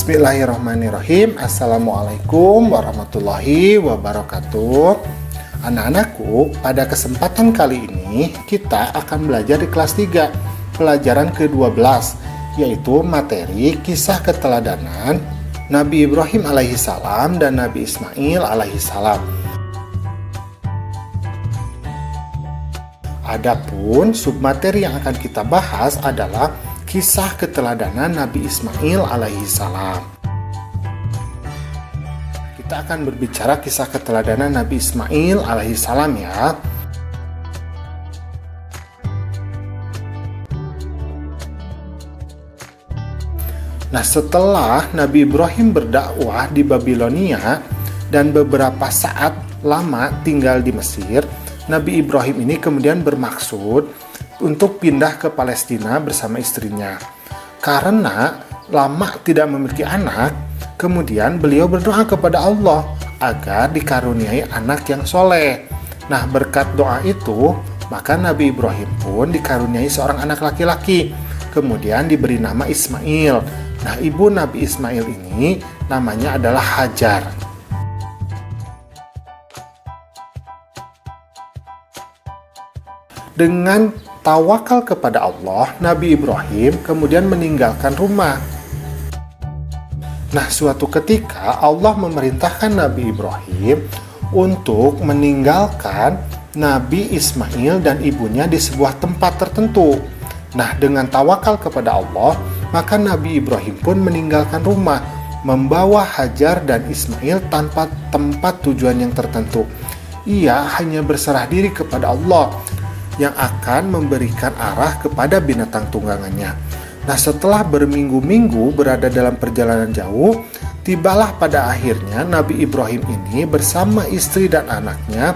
Bismillahirrahmanirrahim. Assalamualaikum warahmatullahi wabarakatuh. Anak-anakku, pada kesempatan kali ini kita akan belajar di kelas 3, pelajaran ke-12, yaitu materi kisah keteladanan Nabi Ibrahim alaihissalam dan Nabi Ismail alaihissalam. Adapun submateri yang akan kita bahas adalah kisah keteladanan Nabi Ismail alaihissalam. Kita akan berbicara kisah keteladanan Nabi Ismail alaihissalam ya. Nah, setelah Nabi Ibrahim berdakwah di Babilonia dan beberapa saat lama tinggal di Mesir, Nabi Ibrahim ini kemudian bermaksud untuk pindah ke Palestina bersama istrinya. Karena lama tidak memiliki anak, kemudian beliau berdoa kepada Allah agar dikaruniai anak yang soleh. Nah, berkat doa itu, maka Nabi Ibrahim pun dikaruniai seorang anak laki-laki, kemudian diberi nama Ismail. Nah, ibu Nabi Ismail ini namanya adalah Hajar. Dengan tawakal kepada Allah, Nabi Ibrahim kemudian meninggalkan rumah. Nah, suatu ketika Allah memerintahkan Nabi Ibrahim untuk meninggalkan Nabi Ismail dan ibunya di sebuah tempat tertentu. Nah, dengan tawakal kepada Allah, maka Nabi Ibrahim pun meninggalkan rumah, membawa Hajar dan Ismail tanpa tempat tujuan yang tertentu. Ia hanya berserah diri kepada Allah yang akan memberikan arah kepada binatang tunggangannya. Nah, setelah berminggu-minggu berada dalam perjalanan jauh, tibalah pada akhirnya Nabi Ibrahim ini bersama istri dan anaknya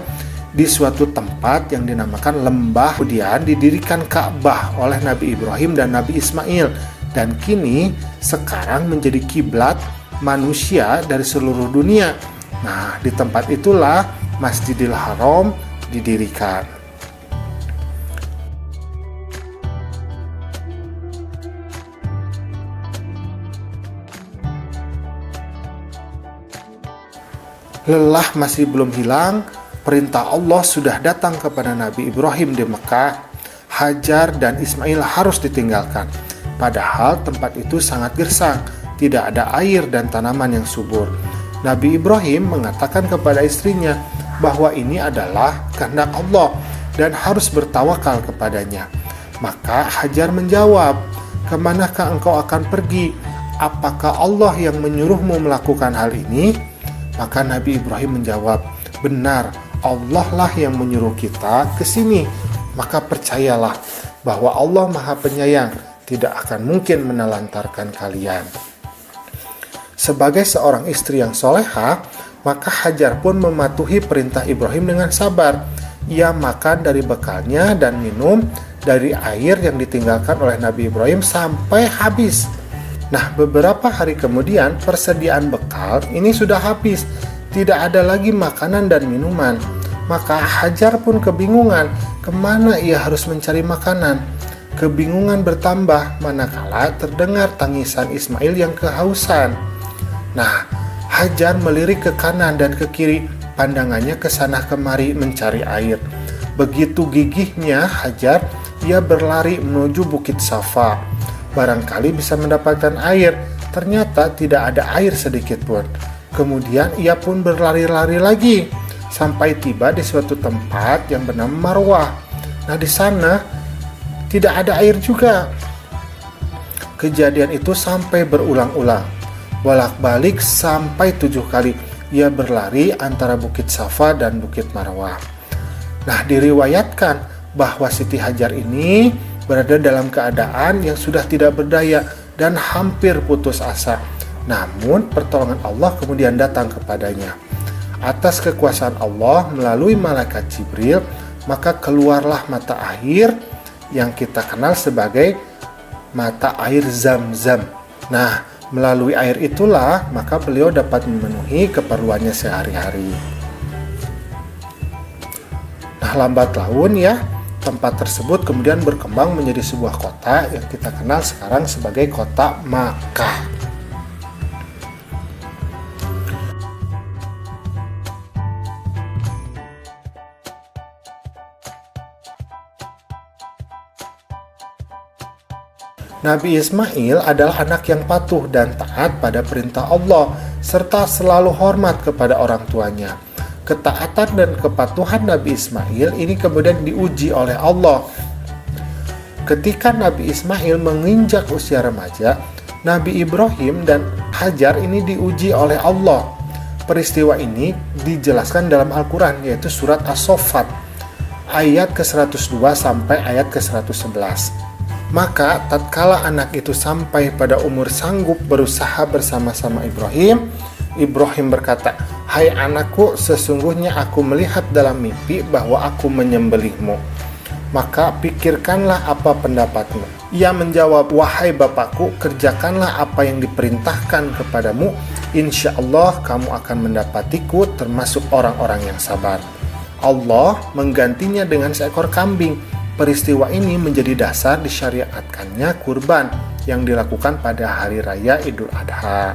di suatu tempat yang dinamakan lembah. Kemudian didirikan Ka'bah oleh Nabi Ibrahim dan Nabi Ismail, dan kini sekarang menjadi kiblat manusia dari seluruh dunia. Nah, di tempat itulah Masjidil Haram didirikan. Lelah masih belum hilang, perintah Allah sudah datang kepada Nabi Ibrahim di Mekah. Hajar dan Ismail harus ditinggalkan. Padahal tempat itu sangat gersang, tidak ada air dan tanaman yang subur. Nabi Ibrahim mengatakan kepada istrinya bahwa ini adalah kehendak Allah dan harus bertawakal kepadanya. Maka Hajar menjawab, "Kemanakah engkau akan pergi? Apakah Allah yang menyuruhmu melakukan hal ini?" Maka Nabi Ibrahim menjawab, "Benar, Allah lah yang menyuruh kita ke sini. Maka percayalah bahwa Allah Maha Penyayang, tidak akan mungkin menelantarkan kalian." Sebagai seorang istri yang soleha, maka Hajar pun mematuhi perintah Ibrahim dengan sabar. Ia makan dari bekalnya dan minum dari air yang ditinggalkan oleh Nabi Ibrahim sampai habis. Nah, beberapa hari kemudian persediaan bekal ini sudah habis, tidak ada lagi makanan dan minuman. Maka Hajar pun kebingungan, kemana ia harus mencari makanan. Kebingungan bertambah manakala terdengar tangisan Ismail yang kehausan. Nah, Hajar melirik ke kanan dan ke kiri, pandangannya ke sana kemari mencari air. Begitu gigihnya Hajar, ia berlari menuju Bukit Safa. Barangkali bisa mendapatkan air, ternyata tidak ada air sedikit pun. Kemudian ia pun berlari-lari lagi, sampai tiba di suatu tempat yang bernama Marwah. Nah, di sana tidak ada air juga. Kejadian itu sampai berulang-ulang, bolak-balik sampai 7 kali ia berlari antara Bukit Safa dan Bukit Marwah. Nah, diriwayatkan bahwa Siti Hajar ini berada dalam keadaan yang sudah tidak berdaya dan hampir putus asa. Namun pertolongan Allah kemudian datang kepadanya. Atas kekuasaan Allah melalui malaikat Jibril, maka keluarlah mata air yang kita kenal sebagai mata air Zam-Zam. Nah, melalui air itulah maka beliau dapat memenuhi keperluannya sehari-hari. Nah, lambat laun ya, tempat tersebut kemudian berkembang menjadi sebuah kota yang kita kenal sekarang sebagai kota Makkah. Nabi Ismail adalah anak yang patuh dan taat pada perintah Allah, serta selalu hormat kepada orang tuanya. Ketaatan dan kepatuhan Nabi Ismail ini kemudian diuji oleh Allah. Ketika Nabi Ismail menginjak usia remaja, Nabi Ibrahim dan Hajar ini diuji oleh Allah. Peristiwa ini dijelaskan dalam Al-Quran, yaitu surat As-Saffat, ayat ke-102 sampai ayat ke-111. Maka tatkala anak itu sampai pada umur sanggup berusaha bersama-sama Ibrahim, Ibrahim berkata, "Hai anakku, sesungguhnya aku melihat dalam mimpi bahwa aku menyembelihmu. Maka pikirkanlah apa pendapatmu." Ia menjawab, "Wahai bapakku, kerjakanlah apa yang diperintahkan kepadamu. Insya Allah kamu akan mendapatiku termasuk orang-orang yang sabar." Allah menggantinya dengan seekor kambing. Peristiwa ini menjadi dasar disyariatkannya kurban yang dilakukan pada hari raya Idul Adha.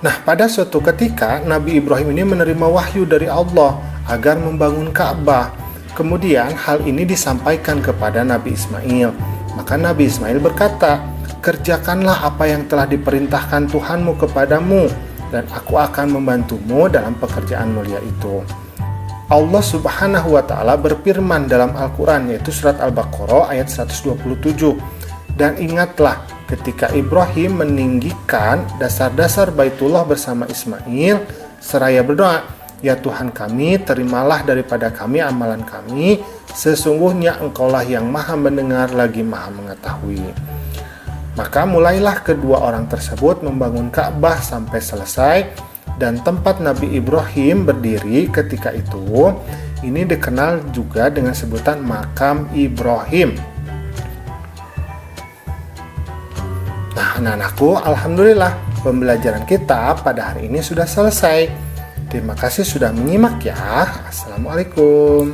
Nah, pada suatu ketika Nabi Ibrahim ini menerima wahyu dari Allah agar membangun Ka'bah. Kemudian hal ini disampaikan kepada Nabi Ismail. Maka Nabi Ismail berkata, "Kerjakanlah apa yang telah diperintahkan Tuhanmu kepadamu, dan aku akan membantumu dalam pekerjaan mulia itu." Allah Subhanahu wa Ta'ala berfirman dalam Al-Quran, yaitu surat Al-Baqarah ayat 127. "Dan ingatlah ketika Ibrahim meninggikan dasar-dasar Baitullah bersama Ismail, seraya berdoa, 'Ya Tuhan kami, terimalah daripada kami amalan kami, sesungguhnya Engkaulah yang maha mendengar lagi maha mengetahui.' Maka mulailah kedua orang tersebut membangun Ka'bah sampai selesai, dan tempat Nabi Ibrahim berdiri ketika itu ini dikenal juga dengan sebutan Makam Ibrahim. Nah, anak-anakku, alhamdulillah pembelajaran kita pada hari ini sudah selesai. Terima kasih sudah menyimak ya. Assalamualaikum.